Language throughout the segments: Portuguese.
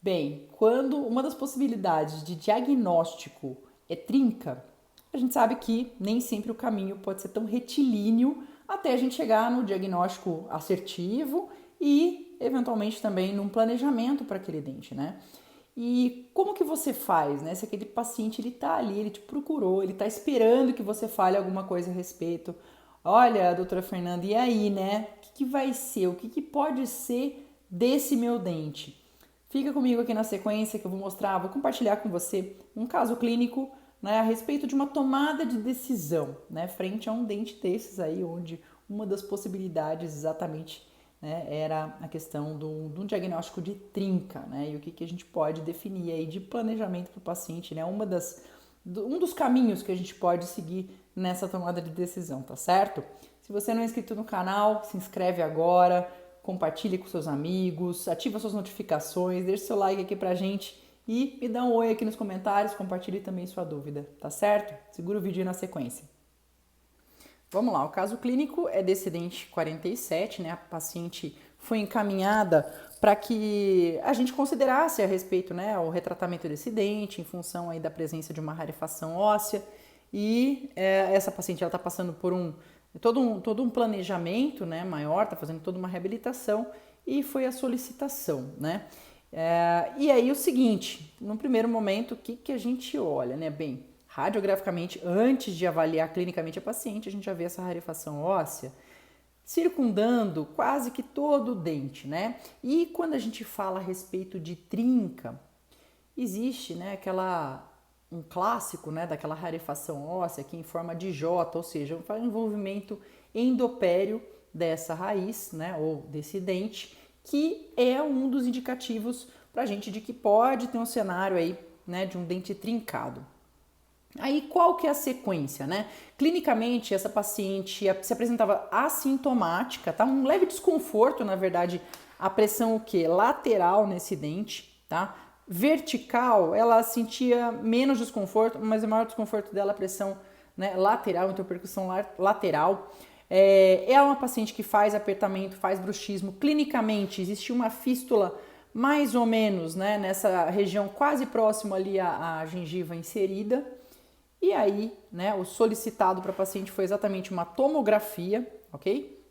Bem, quando uma das possibilidades de diagnóstico é trinca, a gente sabe que nem sempre o caminho pode ser tão retilíneo até a gente chegar no diagnóstico assertivo e, eventualmente, também num planejamento para aquele dente, né? E como que você faz, né? Se aquele paciente ele tá ali, ele te procurou, ele tá esperando que você fale alguma coisa a respeito. Olha, doutora Fernanda, e aí, né? O que vai ser? O que pode ser desse meu dente? Fica comigo aqui na sequência que eu vou mostrar, vou compartilhar com você um caso clínico, né, a respeito de uma tomada de decisão, né, frente a um dente desses aí, onde uma das possibilidades exatamente, né, era a questão de um diagnóstico de trinca, né, e o que a gente pode definir aí de planejamento para o paciente, né, um dos caminhos que a gente pode seguir nessa tomada de decisão, tá certo? Se você não é inscrito no canal, se inscreve agora, compartilhe com seus amigos, ativa suas notificações, deixe seu like aqui pra gente e me dá um oi aqui nos comentários, compartilhe também sua dúvida, tá certo? Segura o vídeo aí na sequência. Vamos lá, o caso clínico é desse dente 47, né? A paciente foi encaminhada para que a gente considerasse a respeito, né, o retratamento desse dente em função aí da presença de uma rarefação óssea e essa paciente ela está passando por todo um planejamento, né, maior, está fazendo toda uma reabilitação e foi a solicitação, né? E aí o seguinte, no primeiro momento, o que a gente olha, né? Bem, radiograficamente, antes de avaliar clinicamente a paciente, a gente já vê essa rarefação óssea circundando quase que todo o dente, né? E quando a gente fala a respeito de trinca, existe, né, um clássico, né, daquela rarefação óssea aqui em forma de J, ou seja, um envolvimento endopério dessa raiz, né, ou desse dente, que é um dos indicativos para a gente de que pode ter um cenário aí, né, de um dente trincado. Aí qual que é a sequência, né? Clinicamente essa paciente se apresentava assintomática, tá? Um leve desconforto, na verdade, a pressão o quê? Lateral nesse dente, tá? Vertical, ela sentia menos desconforto, mas o maior desconforto dela é a pressão, né, lateral, interpercussão lateral. É uma paciente que faz apertamento, faz bruxismo. Clinicamente existia uma fístula mais ou menos, né, nessa região quase próximo ali à gengiva inserida. E aí, né, o solicitado para a paciente foi exatamente uma tomografia, ok?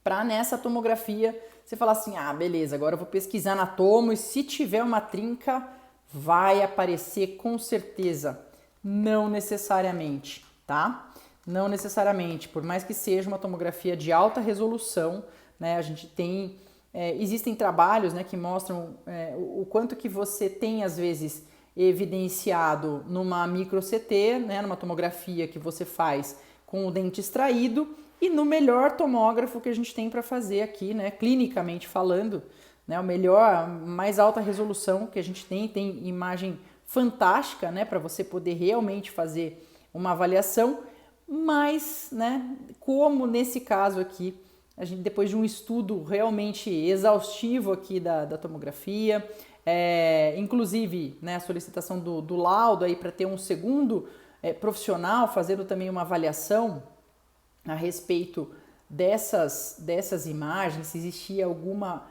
Para nessa tomografia você falar assim, ah, beleza, agora eu vou pesquisar na tomo e se tiver uma trinca, vai aparecer com certeza. Não necessariamente, tá? Não necessariamente, por mais que seja uma tomografia de alta resolução, né, a gente tem, existem trabalhos, né, que mostram o quanto que você tem, às vezes, evidenciado numa micro CT, né, numa tomografia que você faz com o dente extraído e no melhor tomógrafo que a gente tem para fazer aqui, né, clinicamente falando, né, o melhor, mais alta resolução que a gente tem imagem fantástica, né, para você poder realmente fazer uma avaliação, mas, né, como nesse caso aqui, a gente depois de um estudo realmente exaustivo aqui da tomografia, inclusive, né, a solicitação do laudo aí para ter um segundo profissional fazendo também uma avaliação a respeito dessas imagens, se existia alguma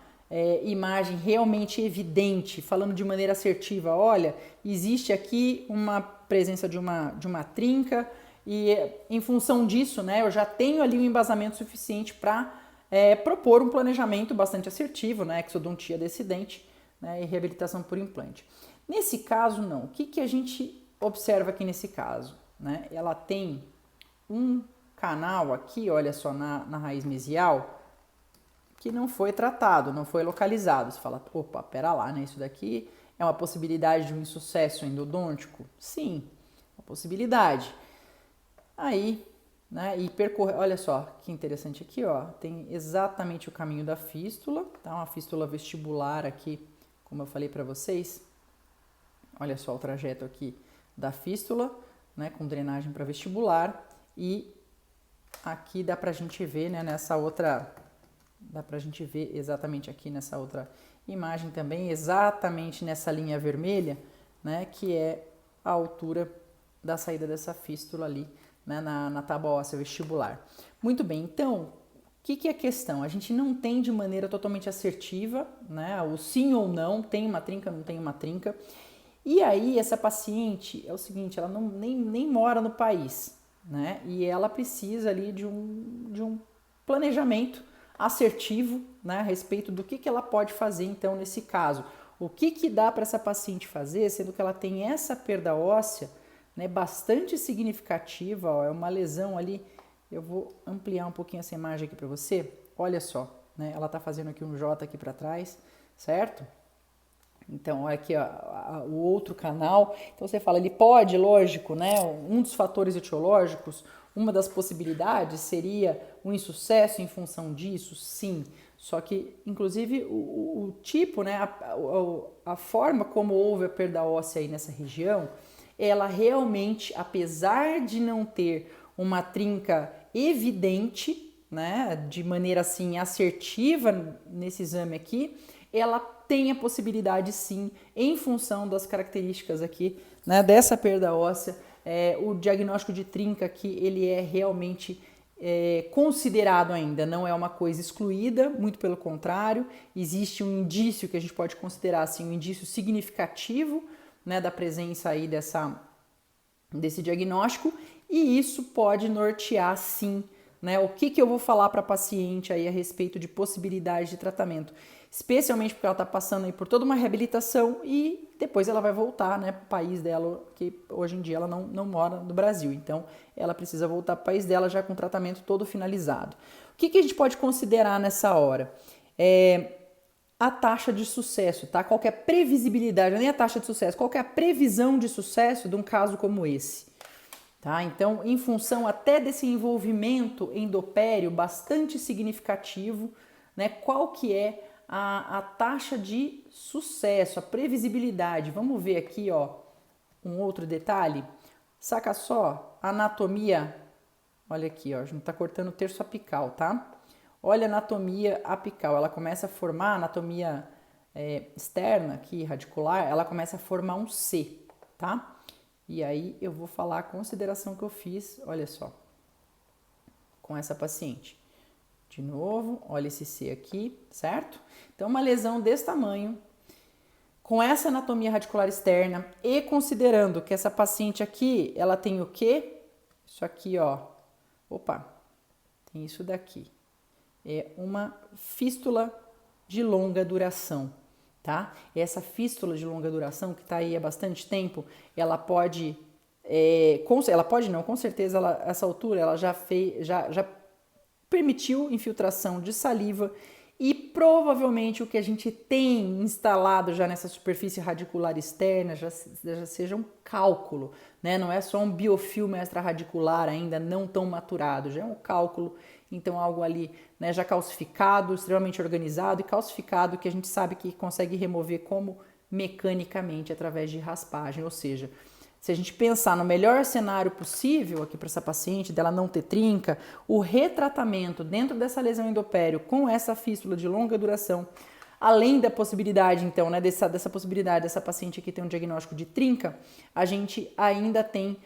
imagem realmente evidente, falando de maneira assertiva, olha, existe aqui uma presença de uma trinca e em função disso, né, eu já tenho ali um embasamento suficiente para propor um planejamento bastante assertivo, né, exodontia desse dente, né, e reabilitação por implante. Nesse caso, não. O que a gente observa aqui nesse caso? Né? Ela tem um canal aqui, olha só, na raiz mesial, que não foi tratado, não foi localizado. Você fala, opa, pera lá, né? Isso daqui é uma possibilidade de um insucesso endodôntico? Sim, uma possibilidade. Aí, né, e percorrer, olha só, que interessante aqui, ó, tem exatamente o caminho da fístula, tá? Uma fístula vestibular aqui, como eu falei para vocês, olha só o trajeto aqui da fístula, né, com drenagem para vestibular, e aqui dá pra gente ver, né, dá pra gente ver exatamente aqui nessa outra imagem também, exatamente nessa linha vermelha, né, que é a altura da saída dessa fístula ali, né, na tábua óssea vestibular. Muito bem, então, que é a questão? A gente não tem de maneira totalmente assertiva, né? O sim ou não, tem uma trinca, não tem uma trinca. E aí, essa paciente, é o seguinte, ela nem mora no país, né? E ela precisa ali de um planejamento assertivo, né? A respeito do que ela pode fazer, então, nesse caso. O que dá para essa paciente fazer, sendo que ela tem essa perda óssea, né, bastante significativa, ó, é uma lesão ali. Eu vou ampliar um pouquinho essa imagem aqui para você. Olha só, né? Ela está fazendo aqui um J aqui para trás, certo? Então, olha aqui ó, o outro canal. Então, você fala, ele pode, lógico, né? Um dos fatores etiológicos, uma das possibilidades seria um insucesso em função disso, sim. Só que, inclusive, o tipo, né? A forma como houve a perda óssea aí nessa região, ela realmente, apesar de não ter uma trinca evidente, né, de maneira assim assertiva nesse exame aqui, ela tem a possibilidade sim, em função das características aqui, né, dessa perda óssea, o diagnóstico de trinca aqui, ele é realmente considerado ainda, não é uma coisa excluída, muito pelo contrário, existe um indício que a gente pode considerar assim, um indício significativo, né, da presença aí desse diagnóstico, e isso pode nortear sim, né, o que eu vou falar para a paciente aí a respeito de possibilidade de tratamento, especialmente porque ela está passando aí por toda uma reabilitação e depois ela vai voltar, né, para o país dela, que hoje em dia ela não mora no Brasil, então ela precisa voltar para o país dela já com o tratamento todo finalizado. O que a gente pode considerar nessa hora? A taxa de sucesso, tá? Qual que é a previsibilidade, nem a taxa de sucesso, qual que é a previsão de sucesso de um caso como esse, tá? Então, em função até desse envolvimento endopério bastante significativo, né? Qual que é a taxa de sucesso, a previsibilidade? Vamos ver aqui, ó, um outro detalhe. Saca só, anatomia, olha aqui, ó, a gente tá cortando o terço apical, tá? Olha a anatomia apical, ela começa a formar, a anatomia externa aqui, radicular, ela começa a formar um C, tá? E aí eu vou falar a consideração que eu fiz, olha só, com essa paciente. De novo, olha esse C aqui, certo? Então, uma lesão desse tamanho, com essa anatomia radicular externa e considerando que essa paciente aqui, ela tem o quê? Isso aqui, ó, opa, tem isso daqui. É uma fístula de longa duração, tá? Essa fístula de longa duração que está aí há bastante tempo, ela pode, ela pode não, com certeza, essa altura ela já permitiu infiltração de saliva e provavelmente o que a gente tem instalado já nessa superfície radicular externa já seja um cálculo, né? Não é só um biofilme extrarradicular ainda não tão maturado, já é um cálculo, então algo ali, né, já calcificado, extremamente organizado e calcificado que a gente sabe que consegue remover como mecanicamente através de raspagem, ou seja, se a gente pensar no melhor cenário possível aqui para essa paciente, dela não ter trinca, o retratamento dentro dessa lesão endopério com essa fístula de longa duração, além da possibilidade, então, né, dessa possibilidade dessa paciente aqui ter um diagnóstico de trinca, a gente ainda tem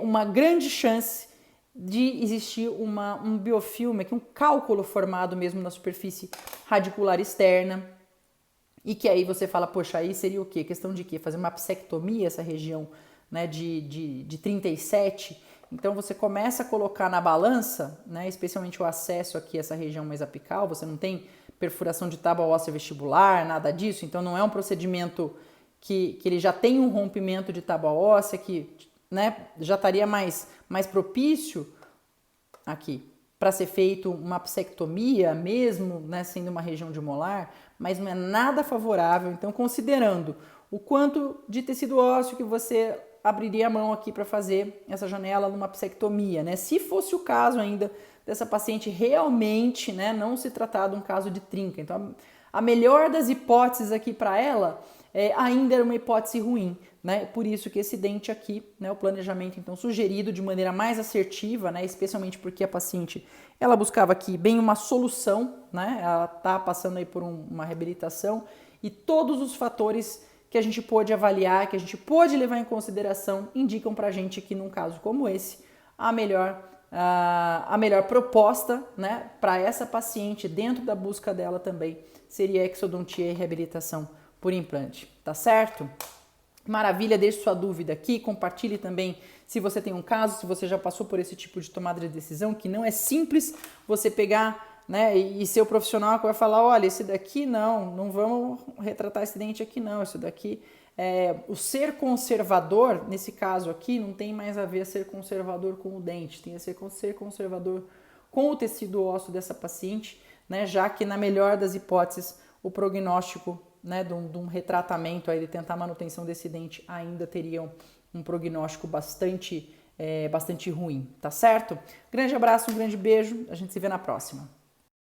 uma grande chance de existir um biofilme, aqui, um cálculo formado mesmo na superfície radicular externa, e que aí você fala, poxa, aí seria o quê? Questão de quê? Fazer uma apsectomia, essa região, né, de 37, então você começa a colocar na balança, né, especialmente o acesso aqui a essa região mais apical, você não tem perfuração de tábua óssea vestibular, nada disso, então não é um procedimento que ele já tem um rompimento de tábua óssea, que, né, já estaria mais propício aqui para ser feito uma apsectomia mesmo, né, sendo uma região de molar, mas não é nada favorável, então considerando o quanto de tecido ósseo que você abriria a mão aqui para fazer essa janela numa apsectomia, né? Se fosse o caso ainda dessa paciente realmente, né, não se tratar de um caso de trinca. Então, a melhor das hipóteses aqui para ela ainda era uma hipótese ruim, né? Por isso que esse dente aqui, né, o planejamento então sugerido de maneira mais assertiva, né, especialmente porque a paciente ela buscava aqui bem uma solução, né? Ela está passando aí por uma reabilitação e todos os fatores que a gente pôde avaliar, que a gente pôde levar em consideração, indicam para a gente que num caso como esse, a melhor a melhor proposta, né, para essa paciente dentro da busca dela também seria a exodontia e reabilitação por implante, tá certo? Maravilha, deixe sua dúvida aqui, compartilhe também se você tem um caso, se você já passou por esse tipo de tomada de decisão, que não é simples você pegar, né, e ser o profissional que vai falar, olha, esse daqui não vamos retratar esse dente aqui não, esse daqui, o ser conservador, nesse caso aqui, não tem mais a ver ser conservador com o dente, tem a ser conservador com o tecido ósseo dessa paciente, né, já que na melhor das hipóteses, o prognóstico, né, de um retratamento, aí, de tentar a manutenção desse dente, ainda teria um prognóstico bastante ruim, tá certo? Grande abraço, um grande beijo, a gente se vê na próxima.